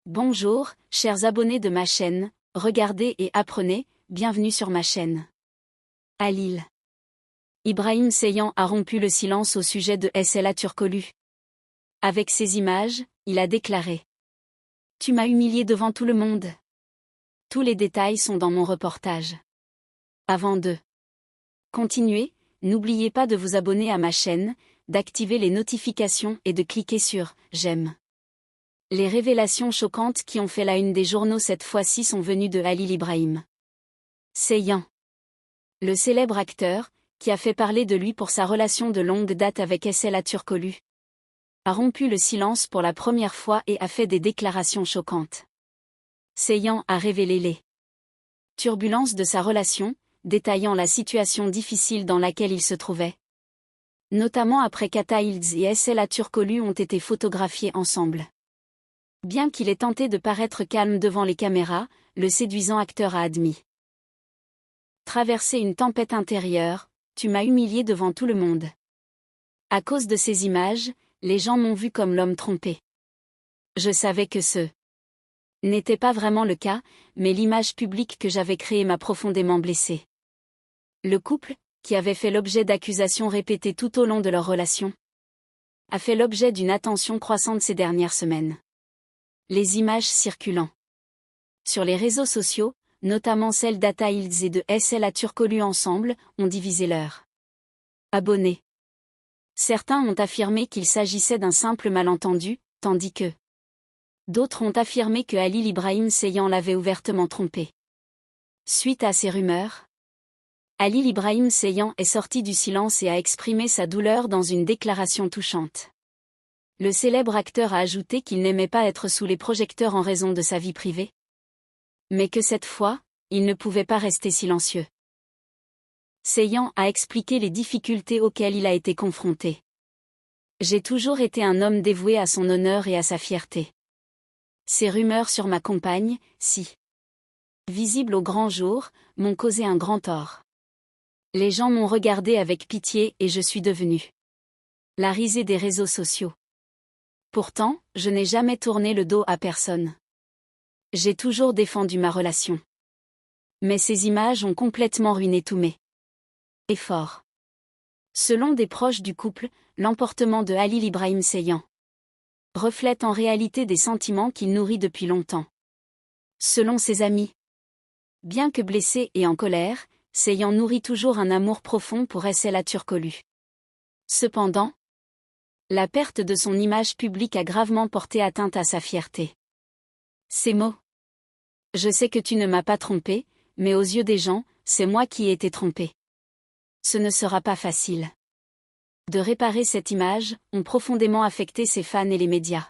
Bonjour, chers abonnés de ma chaîne, regardez et apprenez, bienvenue sur ma chaîne. À Lille. Ibrahim Seihan a rompu le silence au sujet de SLA Turkoglu. Avec ces images, il a déclaré: « Tu m'as humilié devant tout le monde. » Tous les détails sont dans mon reportage. Avant de continuer, n'oubliez pas de vous abonner à ma chaîne, d'activer les notifications et de cliquer sur « J'aime ». Les révélations choquantes qui ont fait la une des journaux cette fois-ci sont venues de Halil Ibrahim Seihan. Le célèbre acteur, qui a fait parler de lui pour sa relation de longue date avec SLA Turkoglu, a rompu le silence pour la première fois et a fait des déclarations choquantes. Seihan a révélé les turbulences de sa relation, détaillant la situation difficile dans laquelle il se trouvait. Notamment après qu'Atta Yıldız et SLA Turkoglu ont été photographiés ensemble. Bien qu'il ait tenté de paraître calme devant les caméras, le séduisant acteur a admis traverser une tempête intérieure. Tu m'as humilié devant tout le monde. À cause de ces images, les gens m'ont vu comme l'homme trompé. Je savais que ce n'était pas vraiment le cas, mais l'image publique que j'avais créée m'a profondément blessé. Le couple, qui avait fait l'objet d'accusations répétées tout au long de leur relation, a fait l'objet d'une attention croissante ces dernières semaines. Les images circulant sur les réseaux sociaux, notamment celles d'Atta Yıldız et de SLA Turkoglu ensemble, ont divisé leurs abonnés. Certains ont affirmé qu'il s'agissait d'un simple malentendu, tandis que d'autres ont affirmé que Halil Ibrahim Seihan l'avait ouvertement trompé. Suite à ces rumeurs, Halil Ibrahim Seihan est sorti du silence et a exprimé sa douleur dans une déclaration touchante. Le célèbre acteur a ajouté qu'il n'aimait pas être sous les projecteurs en raison de sa vie privée, mais que cette fois, il ne pouvait pas rester silencieux. Seihan a expliqué les difficultés auxquelles il a été confronté. « J'ai toujours été un homme dévoué à son honneur et à sa fierté. Ces rumeurs sur ma compagne, si visibles au grand jour, m'ont causé un grand tort. Les gens m'ont regardé avec pitié et je suis devenu la risée des réseaux sociaux. Pourtant, je n'ai jamais tourné le dos à personne. J'ai toujours défendu ma relation. Mais ces images ont complètement ruiné tous mes efforts. » Selon des proches du couple, l'emportement de Halil Ibrahim Seihan reflète en réalité des sentiments qu'il nourrit depuis longtemps. Selon ses amis, bien que blessé et en colère, Seihan nourrit toujours un amour profond pour SLA Turkoglu. Cependant, la perte de son image publique a gravement porté atteinte à sa fierté. Ces mots: « Je sais que tu ne m'as pas trompé, mais aux yeux des gens, c'est moi qui ai été trompé. Ce ne sera pas facile de réparer cette image », ont profondément affecté ses fans et les médias.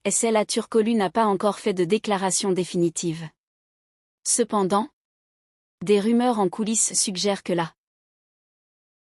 SLA Turkoglu n'a pas encore fait de déclaration définitive. Cependant, des rumeurs en coulisses suggèrent que la